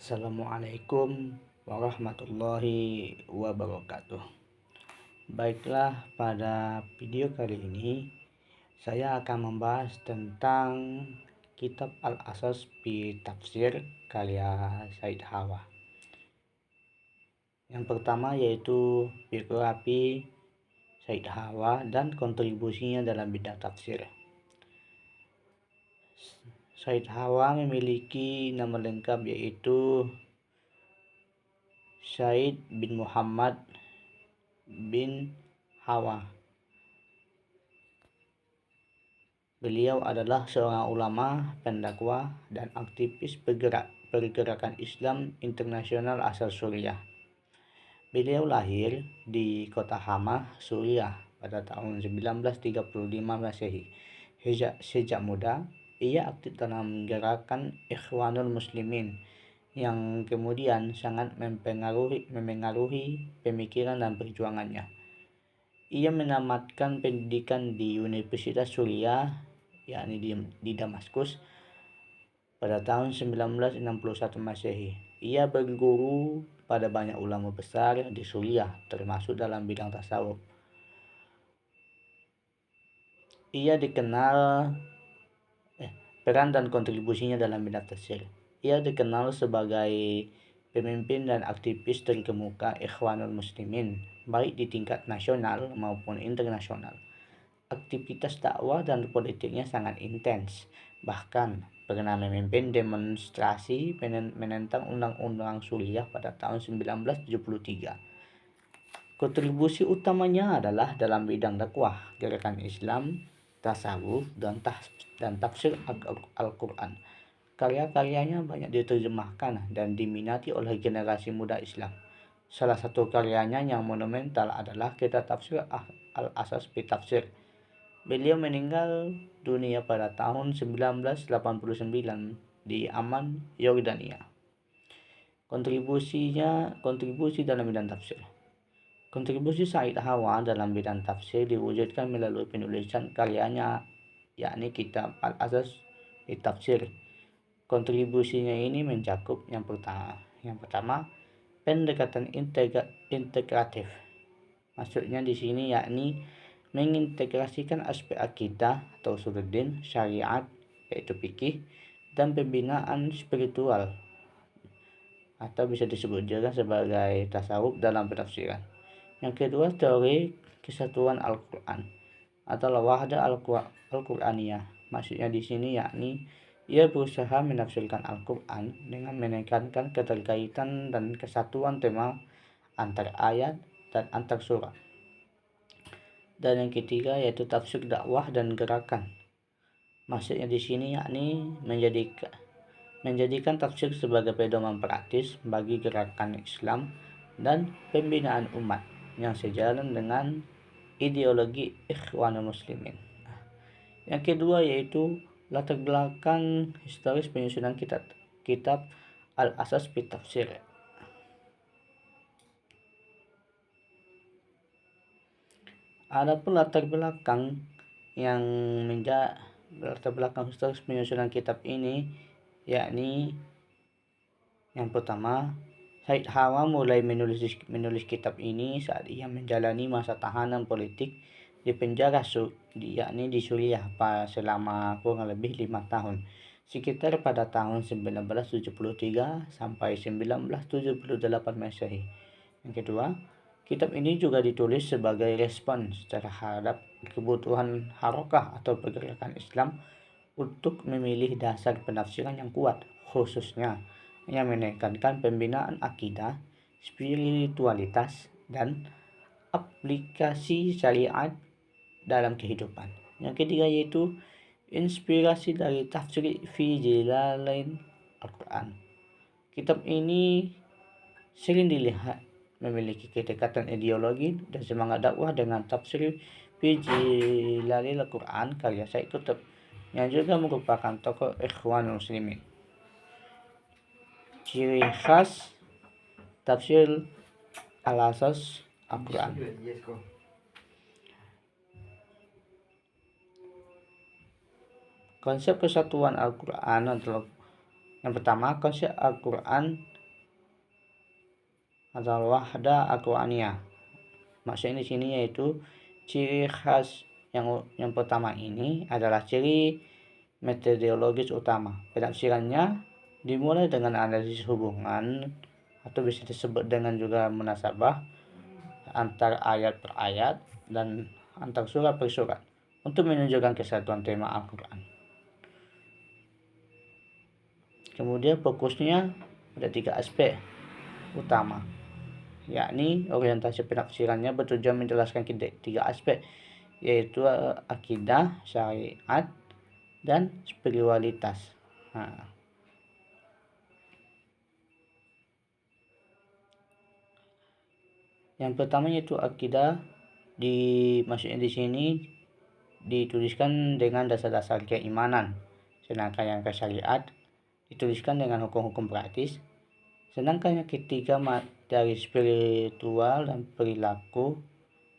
Assalamualaikum warahmatullahi wabarakatuh. Baiklah, pada video kali ini saya akan membahas tentang kitab Al-Asas fi Tafsir karya Said Hawa. Yang pertama yaitu biografi Said Hawa dan kontribusinya dalam bidang tafsir. Said Hawa memiliki nama lengkap yaitu Said bin Muhammad bin Hawa. Beliau adalah seorang ulama, pendakwah, dan aktivis pergerakan Islam internasional asal Suriah. Beliau lahir di kota Hama, Suriah pada tahun 1935 Masehi. Sejak muda, ia aktif dalam gerakan Ikhwanul Muslimin yang kemudian sangat memengaruhi pemikiran dan perjuangannya. Ia menamatkan pendidikan di Universitas Suriah, yakni di Damaskus, pada tahun 1961 Masehi. Ia berguru pada banyak ulama besar di Suriah, termasuk dalam bidang tasawuf. Ia dikenal peran dan kontribusinya dalam bidang tafsir. Ia dikenal sebagai pemimpin dan aktivis terkemuka Ikhwanul Muslimin, baik di tingkat nasional maupun internasional. Aktivitas dakwah dan politiknya sangat intens, bahkan pernah memimpin demonstrasi menentang Undang-Undang Suriah pada tahun 1973. Kontribusi utamanya adalah dalam bidang dakwah, gerakan Islam, tasawuf, dan tafsir Al-Quran. Karya-karyanya banyak diterjemahkan dan diminati oleh generasi muda Islam. Salah satu karyanya yang monumental adalah kitab tafsir Al-Asas fi Tafsir. Beliau meninggal dunia pada tahun 1989 di Amman, Yordania. Kontribusi dalam bidang tafsir. Kontribusi Said Hawa dalam bidang tafsir diwujudkan melalui penulisan karyanya, yakni kitab Al-Asas fi Tafsir. Kontribusinya ini mencakup yang pertama pendekatan integratif. Maksudnya di sini yakni mengintegrasikan aspek akidah atau usuluddin, syariat yaitu fikih, dan pembinaan spiritual atau bisa disebut juga sebagai tasawuf dalam penafsiran. Yang kedua, teori kesatuan Al-Quran atau wahdah Al-Quraniyah. Maksudnya di sini yakni ia berusaha menafsirkan Al-Quran dengan menekankan keterkaitan dan kesatuan tema antar ayat dan antar surah. Dan yang ketiga yaitu tafsir dakwah dan gerakan. Maksudnya di sini yakni menjadikan tafsir sebagai pedoman praktis bagi gerakan Islam dan pembinaan umat yang sejalan dengan ideologi Ikhwanul Muslimin. Yang kedua yaitu latar belakang historis penyusunan kitab Al-Asas fi Tafsir. Adapun latar belakang historis penyusunan kitab ini yakni yang pertama, Said Hawa mulai menulis kitab ini saat ia menjalani masa tahanan politik di penjara yakni di Suriah selama kurang lebih 5 tahun, sekitar pada tahun 1973 sampai 1978 Masehi. Yang kedua, kitab ini juga ditulis sebagai respons terhadap kebutuhan harokah atau pergerakan Islam untuk memilih dasar penafsiran yang kuat, khususnya yang menekankan pembinaan akidah, spiritualitas, dan aplikasi syariat dalam kehidupan. Yang ketiga yaitu inspirasi dari tafsir fi Jalalain Al-Quran. Kitab ini sering dilihat memiliki kedekatan ideologi dan semangat dakwah dengan tafsir fi Jalalain Al-Quran karya Said Qutb, yang juga merupakan tokoh Ikhwanul Muslimin. Ciri khas tafsir Al-Asas Al-Quran. Konsep kesatuan Al-Quran adalah yang pertama, konsep Al-Quran atau wahda Al-Qur'aniyah. Maksudnya di sini yaitu ciri khas yang pertama ini adalah ciri metodologis utama. Penafsirannya dimulai dengan analisis hubungan atau bisa disebut dengan juga munasabah antar ayat per ayat dan antar surat per surat untuk menunjukkan kesatuan tema Al-Quran. Kemudian fokusnya ada 3 aspek utama, yakni orientasi penafsirannya bertujuan menjelaskan 3 aspek, yaitu akidah, syariat, dan spiritualitas. Yang pertama yaitu akidah, maksudnya di sini dituliskan dengan dasar-dasar keimanan, sedangkan yang ke syariat dituliskan dengan hukum-hukum praktis, sedangkan yang ketiga dari spiritual dan perilaku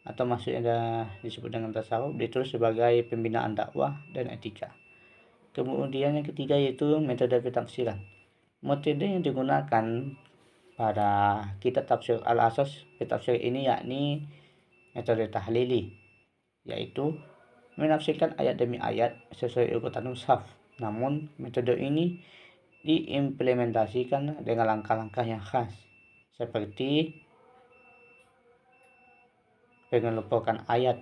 atau maksudnya disebut dengan tasawuf ditulis sebagai pembinaan dakwah dan etika. Kemudian yang ketiga yaitu metode penafsiran. Metode yang digunakan pada kitab tafsir Al-Asas Tafsir ini yakni metode tahlili, yaitu menafsirkan ayat demi ayat sesuai urutan mushaf. Namun metode ini diimplementasikan dengan langkah-langkah yang khas, seperti pengelompokan ayat.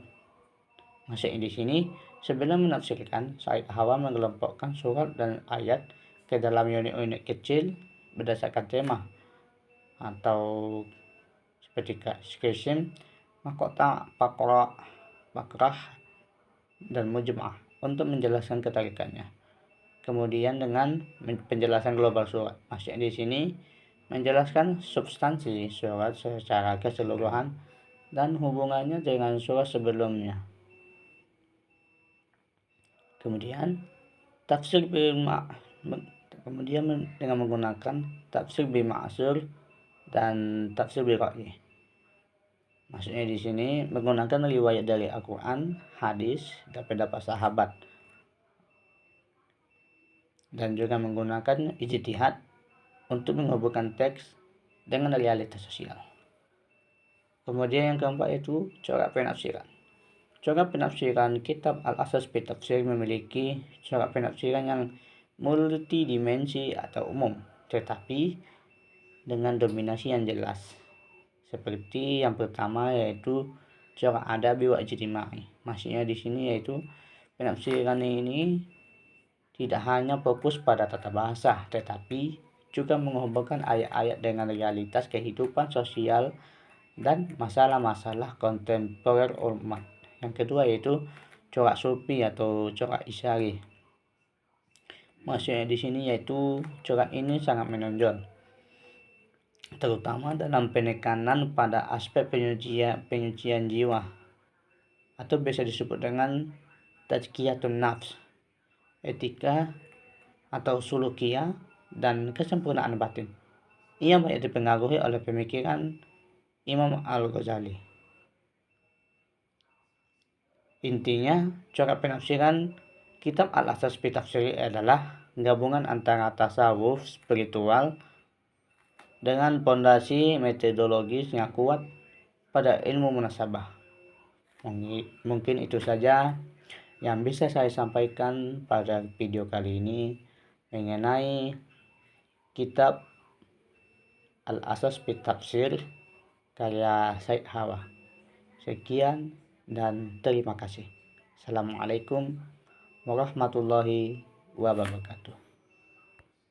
Maksudnya di sini sebelum menafsirkan, Said Hawa mengelompokkan surat dan ayat ke dalam unit-unit kecil berdasarkan tema atau seperti Qasim, Mahkota, Bakrah, dan Mujma'ah untuk menjelaskan ketarikannya. Kemudian dengan penjelasan global surat, maksudnya di sini menjelaskan substansi surat secara keseluruhan dan hubungannya dengan surat sebelumnya. Kemudian dengan menggunakan tafsir bil-ma'sur dan tafsir bil-ra'yi. Maksudnya di sini menggunakan riwayat dari Al-Quran, hadis, dan pendapat sahabat, dan juga menggunakan ijtihad untuk menghubungkan teks dengan realitas sosial. Kemudian yang keempat itu corak penafsiran. Corak penafsiran kitab Al-Asas fi Tafsir memiliki corak penafsiran yang multidimensi atau umum, tetapi dengan dominasi yang jelas. Seperti yang pertama yaitu corak adabi wa ijtimai. Maksudnya di sini yaitu penafsiran ini tidak hanya fokus pada tata bahasa, tetapi juga menghubungkan ayat-ayat dengan realitas kehidupan sosial dan masalah-masalah kontemporer umat. Yang kedua yaitu corak sufi atau corak isyari. Maksudnya di sini yaitu corak ini sangat menonjol, terutama dalam penekanan pada aspek penyucian jiwa atau bisa disebut dengan tazkiyatun nafs, etika atau sulukiyah, dan kesempurnaan batin. Ia banyak dipengaruhi oleh pemikiran Imam Al-Ghazali. Intinya, corak penafsiran kitab Al-Asas fi Tafsir adalah gabungan antara tasawuf spiritual dengan pondasi metodologis yang kuat pada ilmu munasabah. Mungkin itu saja yang bisa saya sampaikan pada video kali ini mengenai kitab Al-Asas fi Tafsir karya Said Hawa. Sekian dan terima kasih. Assalamualaikum warahmatullahi wabarakatuh.